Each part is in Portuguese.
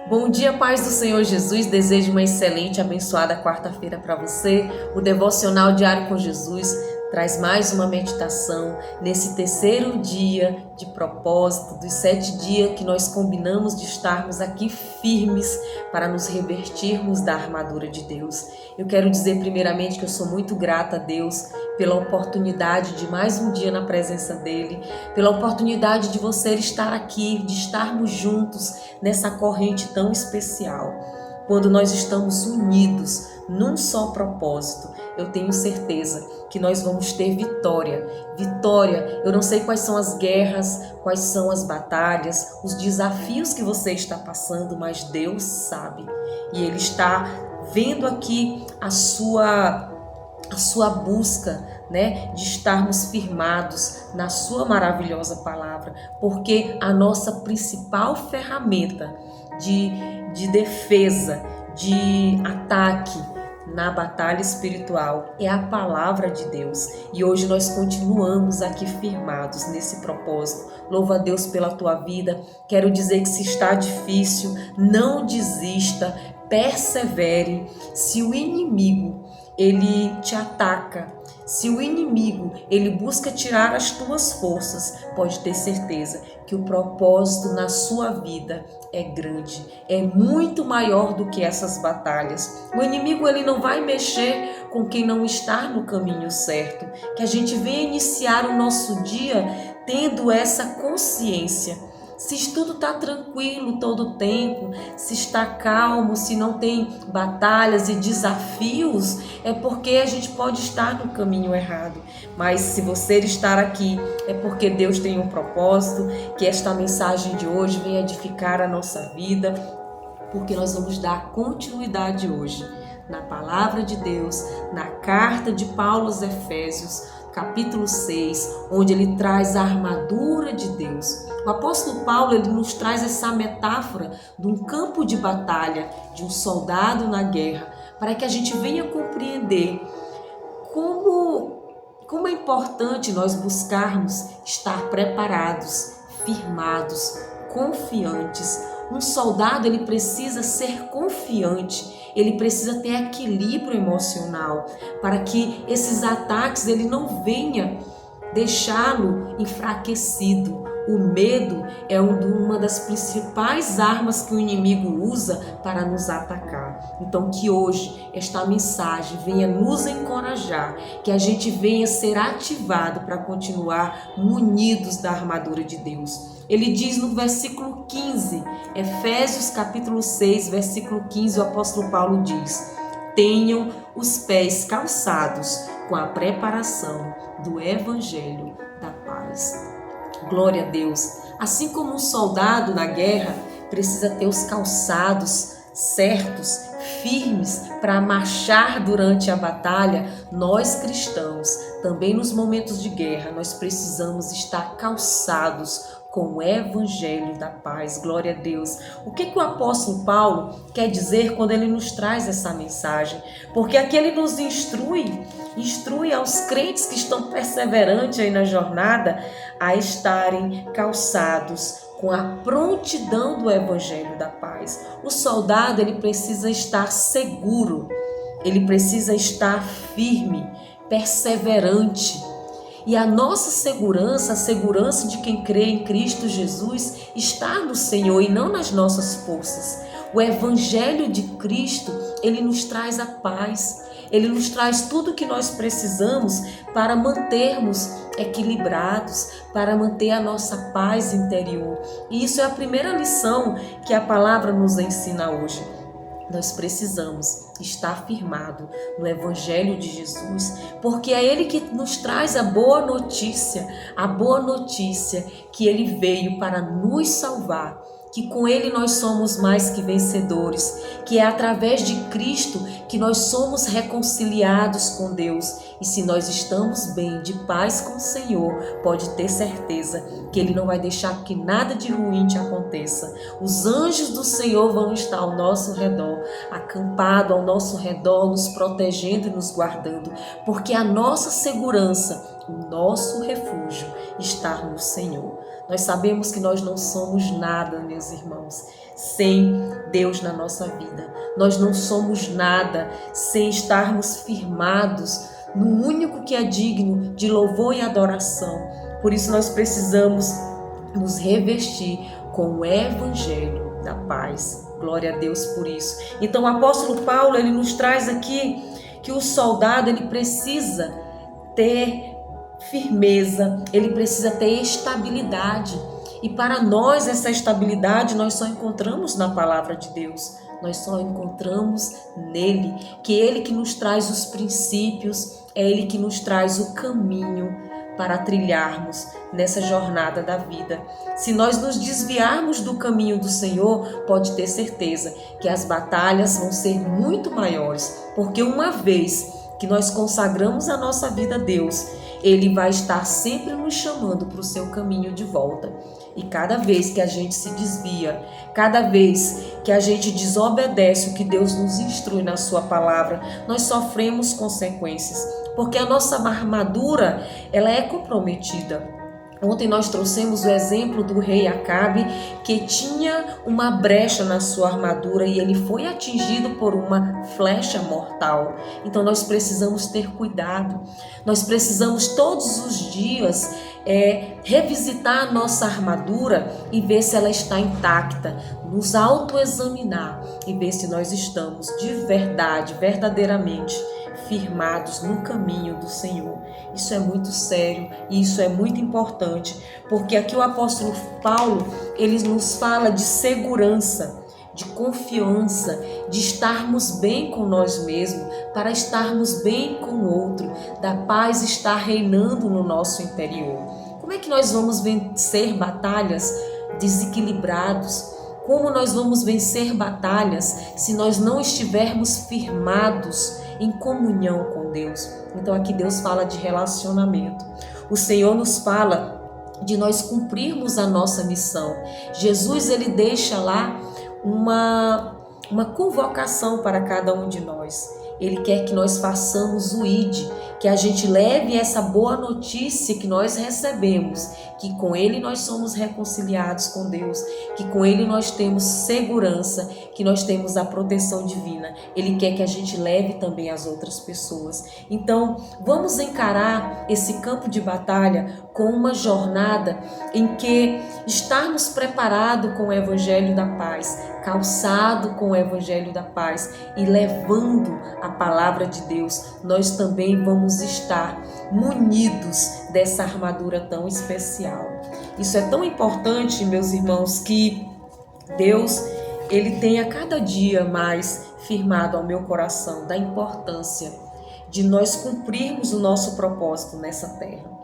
Bom dia, paz do Senhor Jesus. Desejo uma excelente, abençoada quarta-feira para você. O Devocional Diário com Jesus traz mais uma meditação nesse terceiro dia de propósito, dos 7 dias que nós combinamos de estarmos aqui firmes para nos revestirmos da armadura de Deus. Eu quero dizer primeiramente que eu sou muito grata a Deus pela oportunidade de mais um dia na presença dEle, pela oportunidade de você estar aqui, de estarmos juntos nessa corrente tão especial. Quando nós estamos unidos num só propósito, eu tenho certeza que nós vamos ter vitória. Vitória, eu não sei quais são as guerras, quais são as batalhas, os desafios que você está passando, mas Deus sabe. E Ele está vendo aqui a sua busca, de estarmos firmados na sua maravilhosa palavra, porque a nossa principal ferramenta de defesa, de ataque na batalha espiritual é a palavra de Deus. E hoje nós continuamos aqui firmados nesse propósito. Louva a Deus pela tua vida. Quero dizer que se está difícil, não desista, persevere. Se o inimigo ele te ataca, se o inimigo ele busca tirar as tuas forças, pode ter certeza que o propósito na sua vida é grande, é muito maior do que essas batalhas. O inimigo ele não vai mexer com quem não está no caminho certo. Que a gente venha iniciar o nosso dia tendo essa consciência. Se tudo está tranquilo todo o tempo, se está calmo, se não tem batalhas e desafios, é porque a gente pode estar no caminho errado. Mas se você estar aqui, é porque Deus tem um propósito, que esta mensagem de hoje venha edificar a nossa vida, porque nós vamos dar continuidade hoje na palavra de Deus, na carta de Paulo aos Efésios, capítulo 6, onde ele traz a armadura de Deus. O apóstolo Paulo ele nos traz essa metáfora de um campo de batalha, de um soldado na guerra, para que a gente venha compreender como é importante nós buscarmos estar preparados, firmados, confiantes. Um soldado ele precisa ser confiante, ele precisa ter equilíbrio emocional para que esses ataques ele não venha deixá-lo enfraquecido. O medo é uma das principais armas que o inimigo usa para nos atacar. Então que hoje esta mensagem venha nos encorajar, que a gente venha ser ativado para continuar munidos da armadura de Deus. Ele diz no versículo 15, Efésios capítulo 6, versículo 15, o apóstolo Paulo diz: tenham os pés calçados com a preparação do evangelho da paz. Glória a Deus. Assim como um soldado na guerra precisa ter os calçados certos, firmes para marchar durante a batalha, nós cristãos, também nos momentos de guerra, nós precisamos estar calçados com o evangelho da paz. Glória a Deus. O que o apóstolo Paulo quer dizer quando ele nos traz essa mensagem? Porque aqui ele nos instrui aos crentes que estão perseverantes aí na jornada a estarem calçados com a prontidão do evangelho da paz. O soldado ele precisa estar seguro, ele precisa estar firme, perseverante. E a nossa segurança, a segurança de quem crê em Cristo Jesus, está no Senhor e não nas nossas forças. O Evangelho de Cristo, ele nos traz a paz, ele nos traz tudo o que nós precisamos para mantermos equilibrados, para manter a nossa paz interior. E isso é a primeira lição que a palavra nos ensina hoje. Nós precisamos estar firmado no Evangelho de Jesus, porque é Ele que nos traz a boa notícia que Ele veio para nos salvar, que com Ele nós somos mais que vencedores, que é através de Cristo que nós somos reconciliados com Deus. E se nós estamos bem, de paz com o Senhor, pode ter certeza que Ele não vai deixar que nada de ruim te aconteça. Os anjos do Senhor vão estar ao nosso redor, acampado ao nosso redor, nos protegendo e nos guardando, porque a nossa segurança, o nosso refúgio está no Senhor. Nós sabemos que nós não somos nada, meus irmãos, sem Deus na nossa vida. Nós não somos nada sem estarmos firmados no único que é digno de louvor e adoração. Por isso nós precisamos nos revestir com o evangelho da paz. Glória a Deus por isso. Então o apóstolo Paulo, ele nos traz aqui que o soldado, ele precisa ter firmeza, ele precisa ter estabilidade. E para nós essa estabilidade nós só encontramos na palavra de Deus. Nós só encontramos nele, que é ele que nos traz os princípios, é ele que nos traz o caminho para trilharmos nessa jornada da vida. Se nós nos desviarmos do caminho do Senhor, pode ter certeza que as batalhas vão ser muito maiores, porque uma vez que nós consagramos a nossa vida a Deus, Ele vai estar sempre nos chamando para o seu caminho de volta. E cada vez que a gente se desvia, cada vez que a gente desobedece o que Deus nos instrui na sua palavra, nós sofremos consequências, porque a nossa armadura, ela é comprometida. Ontem nós trouxemos o exemplo do rei Acabe, que tinha uma brecha na sua armadura e ele foi atingido por uma flecha mortal. Então nós precisamos ter cuidado. Nós precisamos todos os dias revisitar a nossa armadura e ver se ela está intacta, nos autoexaminar e ver se nós estamos de verdade, verdadeiramente firmados no caminho do Senhor. Isso é muito sério e isso é muito importante, porque aqui o apóstolo Paulo, ele nos fala de segurança, de confiança, de estarmos bem com nós mesmos, para estarmos bem com o outro, da paz estar reinando no nosso interior. Como é que nós vamos vencer batalhas desequilibrados? Como nós vamos vencer batalhas se nós não estivermos firmados em comunhão com Deus? Então aqui Deus fala de relacionamento. O Senhor nos fala de nós cumprirmos a nossa missão. Jesus, ele deixa lá uma convocação para cada um de nós. Ele quer que nós façamos o ID, que a gente leve essa boa notícia que nós recebemos, que com Ele nós somos reconciliados com Deus, que com Ele nós temos segurança, que nós temos a proteção divina. Ele quer que a gente leve também as outras pessoas. Então, vamos encarar esse campo de batalha com uma jornada em que estarmos preparados com o Evangelho da Paz, calçado com o Evangelho da Paz e levando a palavra de Deus, nós também vamos estar munidos dessa armadura tão especial. Isso é tão importante, meus irmãos, que Deus, ele tem a cada dia mais firmado ao meu coração da importância de nós cumprirmos o nosso propósito nessa terra.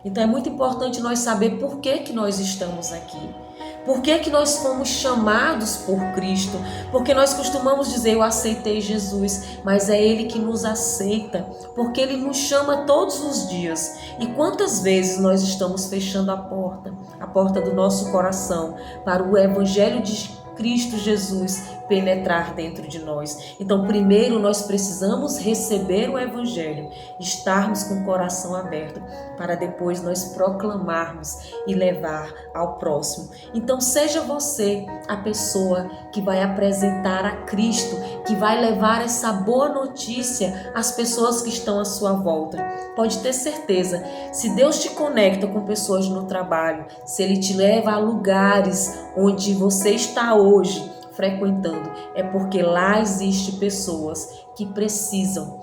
Então é muito importante nós saber por que nós estamos aqui. Por que nós fomos chamados por Cristo? Porque nós costumamos dizer, eu aceitei Jesus, mas é Ele que nos aceita, porque Ele nos chama todos os dias. E quantas vezes nós estamos fechando a porta do nosso coração para o Evangelho de Cristo Jesus penetrar dentro de nós. Então, primeiro nós precisamos receber o Evangelho, estarmos com o coração aberto, para depois nós proclamarmos e levar ao próximo. Então, seja você a pessoa que vai apresentar a Cristo, que vai levar essa boa notícia às pessoas que estão à sua volta. Pode ter certeza, se Deus te conecta com pessoas no trabalho, se Ele te leva a lugares onde você está hoje frequentando, é porque lá existem pessoas que precisam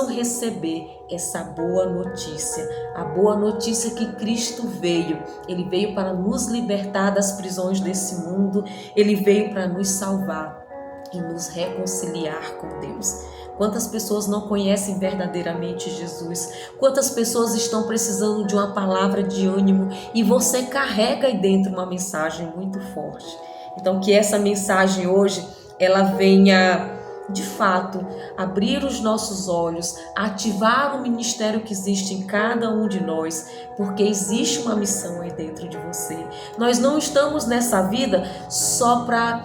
receber essa boa notícia. A boa notícia que Cristo veio. Ele veio para nos libertar das prisões desse mundo. Ele veio para nos salvar e nos reconciliar com Deus. Quantas pessoas não conhecem verdadeiramente Jesus? Quantas pessoas estão precisando de uma palavra de ânimo e você carrega aí dentro uma mensagem muito forte. Então que essa mensagem hoje, ela venha de fato abrir os nossos olhos, ativar o ministério que existe em cada um de nós, porque existe uma missão aí dentro de você. Nós não estamos nessa vida só para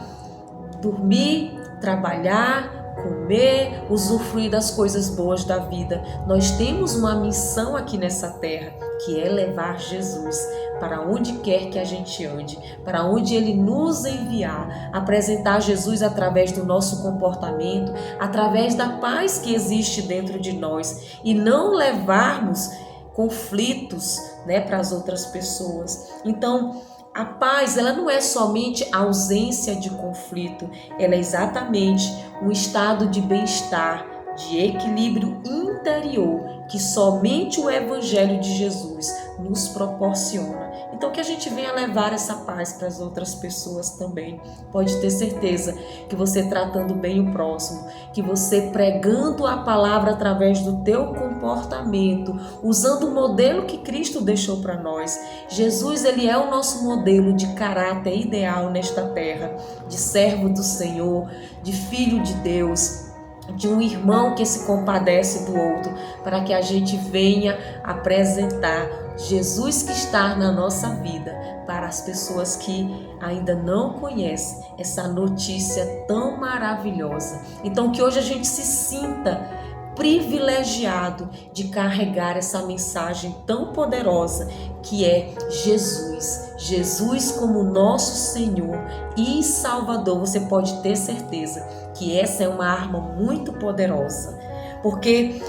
dormir, trabalhar, comer, usufruir das coisas boas da vida. Nós temos uma missão aqui nessa terra, que é levar Jesus para onde quer que a gente ande, para onde Ele nos enviar, apresentar Jesus através do nosso comportamento, através da paz que existe dentro de nós, e não levarmos conflitos, para as outras pessoas. Então, a paz, ela não é somente a ausência de conflito, ela é exatamente um estado de bem-estar, de equilíbrio interior que somente o Evangelho de Jesus nos proporciona. Então, que a gente venha levar essa paz para as outras pessoas também. Pode ter certeza que você tratando bem o próximo, que você pregando a palavra através do teu comportamento, usando o modelo que Cristo deixou para nós. Jesus, ele é o nosso modelo de caráter ideal nesta terra, de servo do Senhor, de filho de Deus, de um irmão que se compadece do outro, para que a gente venha apresentar Jesus que está na nossa vida para as pessoas que ainda não conhecem essa notícia tão maravilhosa. Então, que hoje a gente se sinta privilegiado de carregar essa mensagem tão poderosa que é Jesus. Jesus como nosso Senhor e Salvador. Você pode ter certeza que essa é uma arma muito poderosa, porque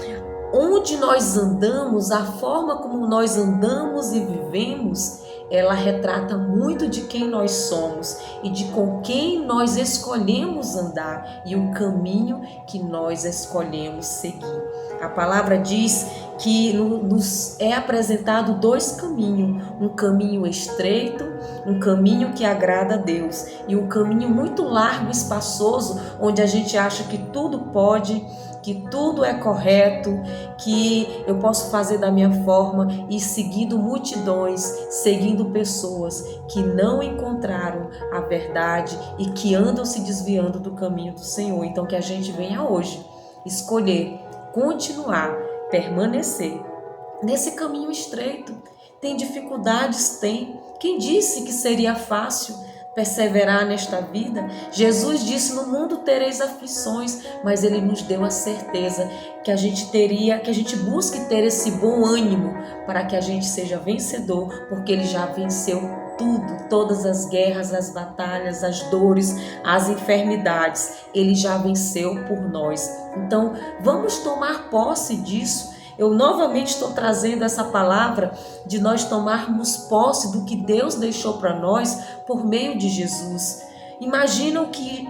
onde nós andamos, a forma como nós andamos e vivemos, ela retrata muito de quem nós somos e de com quem nós escolhemos andar e o caminho que nós escolhemos seguir. A palavra diz que nos é apresentado dois caminhos, um caminho estreito, um caminho que agrada a Deus e um caminho muito largo e espaçoso, onde a gente acha que tudo pode, que tudo é correto, que eu posso fazer da minha forma e seguindo multidões, seguindo pessoas que não encontraram a verdade e que andam se desviando do caminho do Senhor. Então que a gente venha hoje escolher, continuar, permanecer nesse caminho estreito. Tem dificuldades? Tem. Quem disse que seria fácil perseverar nesta vida? Jesus disse: no mundo tereis aflições, mas Ele nos deu a certeza que a gente busque ter esse bom ânimo para que a gente seja vencedor, porque Ele já venceu tudo, todas as guerras, as batalhas, as dores, as enfermidades. Ele já venceu por nós. Então, vamos tomar posse disso. Eu novamente estou trazendo essa palavra de nós tomarmos posse do que Deus deixou para nós por meio de Jesus. Imagina o que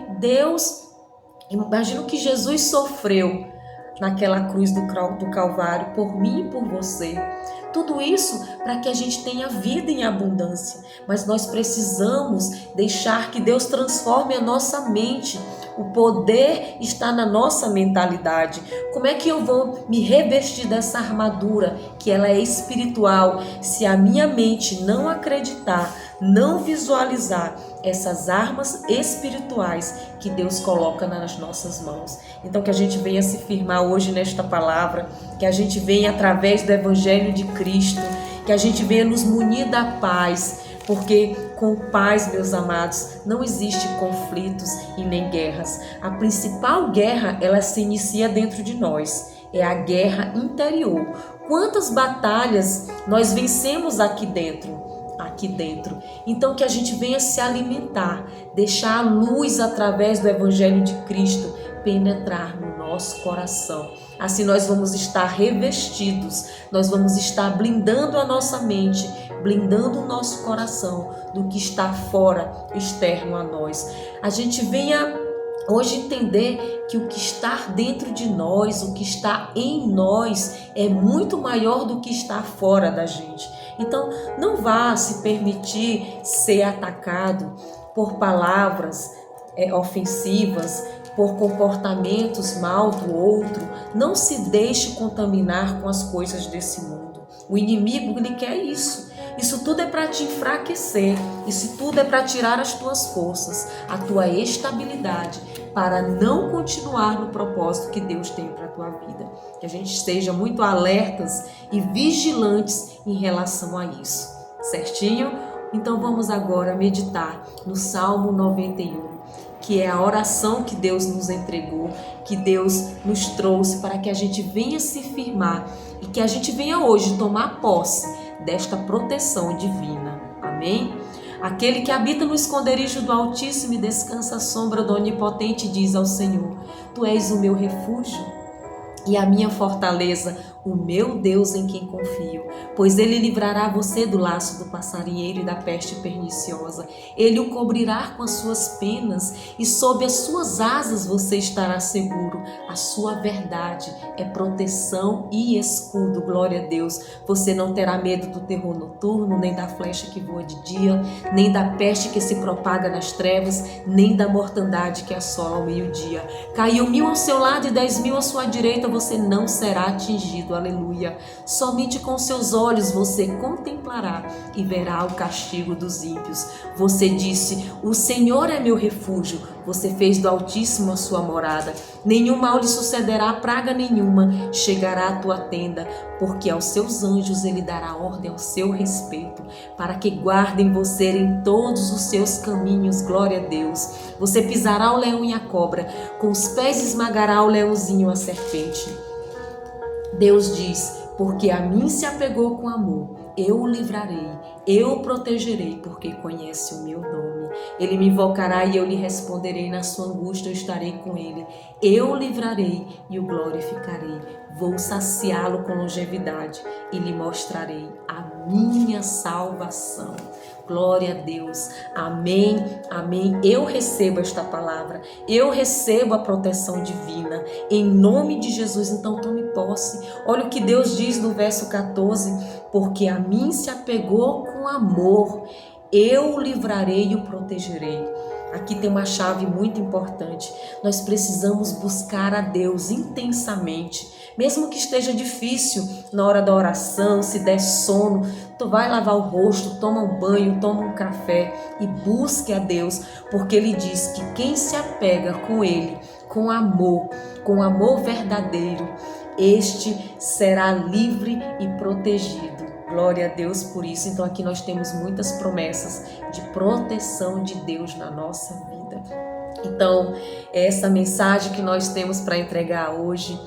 Jesus sofreu naquela cruz do Calvário por mim e por você. Tudo isso para que a gente tenha vida em abundância. Mas nós precisamos deixar que Deus transforme a nossa mente. O poder está na nossa mentalidade. Como é que eu vou me revestir dessa armadura, que ela é espiritual, se a minha mente não acreditar, não visualizar essas armas espirituais que Deus coloca nas nossas mãos? Então que a gente venha se firmar hoje nesta palavra, que a gente venha através do Evangelho de Cristo, que a gente venha nos munir da paz, porque com paz, meus amados, não existe conflitos e nem guerras. A principal guerra, ela se inicia dentro de nós, é a guerra interior. Quantas batalhas nós vencemos aqui dentro? Então que a gente venha se alimentar, deixar a luz através do Evangelho de Cristo penetrar no nosso coração. Assim nós vamos estar revestidos, nós vamos estar blindando a nossa mente, blindando o nosso coração do que está fora, externo a nós. A gente venha hoje entender que o que está dentro de nós, o que está em nós é muito maior do que está fora da gente. Então não vá se permitir ser atacado por palavras ofensivas, por comportamentos mal do outro. Não se deixe contaminar com as coisas desse mundo. O inimigo, ele quer isso. Isso tudo é para te enfraquecer. Isso tudo é para tirar as tuas forças, a tua estabilidade, para não continuar no propósito que Deus tem para a tua vida. Que a gente esteja muito alertas e vigilantes em relação a isso. Certinho? Então vamos agora meditar no Salmo 91. que é a oração que Deus nos entregou, que Deus nos trouxe para que a gente venha se firmar e que a gente venha hoje tomar posse desta proteção divina. Amém? Aquele que habita no esconderijo do Altíssimo e descansa à sombra do Onipotente diz ao Senhor: Tu és o meu refúgio e a minha fortaleza, o meu Deus em quem confio, pois ele livrará você do laço do passarinheiro e da peste perniciosa. Ele o cobrirá com as suas penas e sob as suas asas você estará seguro. A sua verdade é proteção e escudo. Glória a Deus. Você não terá medo do terror noturno, nem da flecha que voa de dia, nem da peste que se propaga nas trevas, nem da mortandade que assola ao meio-dia. Caiu 1000 ao seu lado e 10.000 à sua direita, você não será atingido. Aleluia. Somente com seus olhos você contemplará e verá o castigo dos ímpios. Você disse: o Senhor é meu refúgio. Você fez do Altíssimo a sua morada. Nenhum mal lhe sucederá, praga nenhuma chegará à tua tenda, porque aos seus anjos ele dará ordem ao seu respeito, para que guardem você em todos os seus caminhos. Glória a Deus. Você pisará o leão e a cobra, com os pés esmagará o leãozinho e a serpente. Deus diz: porque a mim se apegou com amor, eu o livrarei, eu o protegerei, porque conhece o meu nome. Ele me invocará e eu lhe responderei, na sua angústia eu estarei com ele. Eu o livrarei e o glorificarei. Vou saciá-lo com longevidade e lhe mostrarei a minha salvação. Glória a Deus. Amém, amém. Eu recebo esta palavra, eu recebo a proteção divina, em nome de Jesus. Então tome posse. Olha o que Deus diz no verso 14: porque a mim se apegou com amor, eu o livrarei e o protegerei. Aqui tem uma chave muito importante. Nós precisamos buscar a Deus intensamente, mesmo que esteja difícil na hora da oração. Se der sono, tu vai lavar o rosto, toma um banho, toma um café e busque a Deus, porque Ele diz que quem se apega com Ele, com amor verdadeiro, este será livre e protegido. Glória a Deus por isso. Então aqui nós temos muitas promessas de proteção de Deus na nossa vida. Então, essa mensagem que nós temos para entregar hoje.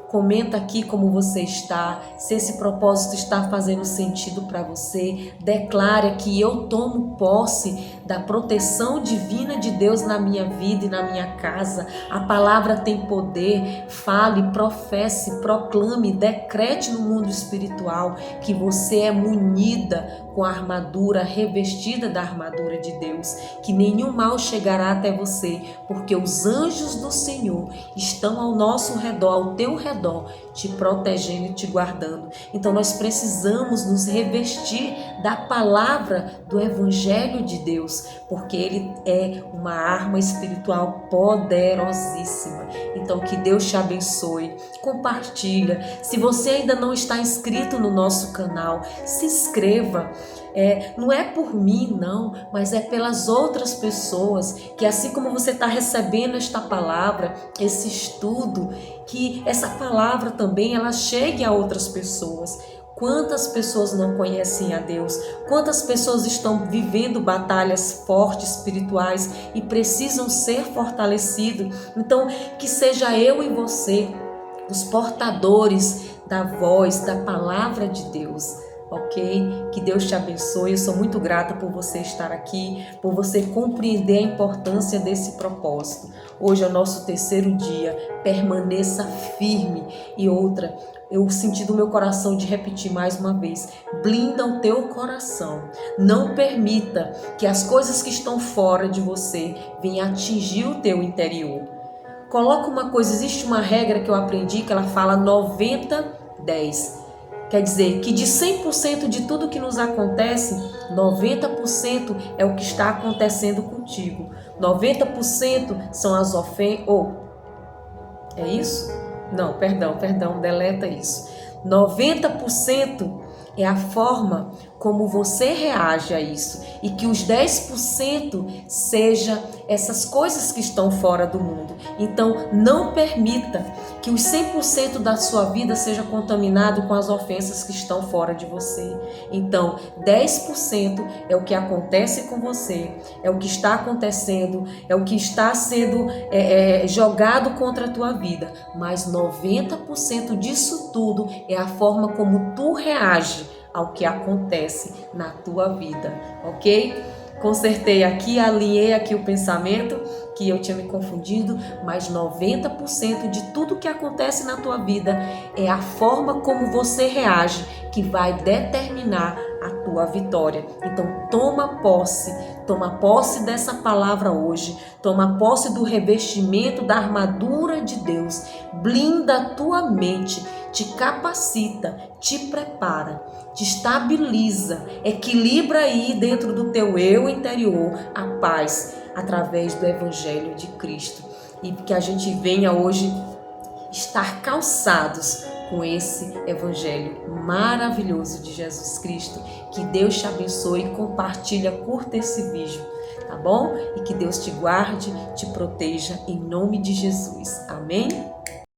Comenta aqui como você está, se esse propósito está fazendo sentido para você. Declara que eu tomo posse da proteção divina de Deus na minha vida e na minha casa. A palavra tem poder. Fale, professe, proclame, decrete no mundo espiritual que você é munida com a armadura, revestida da armadura de Deus, que nenhum mal chegará até você, porque os anjos do Senhor estão ao nosso redor, ao teu redor, te protegendo e te guardando. Então nós precisamos nos revestir da palavra do Evangelho de Deus, porque ele é uma arma espiritual poderosíssima. Então que Deus te abençoe. Compartilha. Se você ainda não está inscrito no nosso canal, se inscreva. Não é por mim não, mas é pelas outras pessoas, que assim como você está recebendo esta palavra, esse estudo, que essa palavra também ela chegue a outras pessoas. Quantas pessoas não conhecem a Deus? Quantas pessoas estão vivendo batalhas fortes espirituais e precisam ser fortalecidos? Então, que seja eu e você os portadores da voz, da palavra de Deus. Ok? Que Deus te abençoe. Eu sou muito grata por você estar aqui, por você compreender a importância desse propósito. Hoje é o nosso 3º dia. Permaneça firme. E outra, eu senti do meu coração de repetir mais uma vez: blinda o teu coração. Não permita que as coisas que estão fora de você venham atingir o teu interior. Coloca uma coisa, existe uma regra que eu aprendi que ela fala 90-10. Quer dizer que de 100% de tudo que nos acontece, 90% é o que está acontecendo contigo. 90% são as ofensas. É isso? Não, perdão, deleta isso. 90% é a forma como você reage a isso, e que os 10% seja essas coisas que estão fora do mundo. Então, não permita que os 100% da sua vida seja contaminado com as ofensas que estão fora de você. Então, 10% é o que acontece com você, é o que está acontecendo, é o que está sendo jogado contra a tua vida, mas 90% disso tudo é a forma como tu reage ao que acontece na tua vida, ok? Consertei aqui, alinhei aqui o pensamento que eu tinha me confundido, mas 90% de tudo que acontece na tua vida é a forma como você reage que vai determinar a tua vitória. Então toma posse dessa palavra hoje, toma posse do revestimento da armadura de Deus, blinda a tua mente, te capacita, te prepara, te estabiliza, equilibra aí dentro do teu eu interior a paz através do Evangelho de Cristo. E que a gente venha hoje estar calçados com esse Evangelho maravilhoso de Jesus Cristo. Que Deus te abençoe, compartilha, curta esse vídeo, tá bom? E que Deus te guarde, te proteja em nome de Jesus. Amém?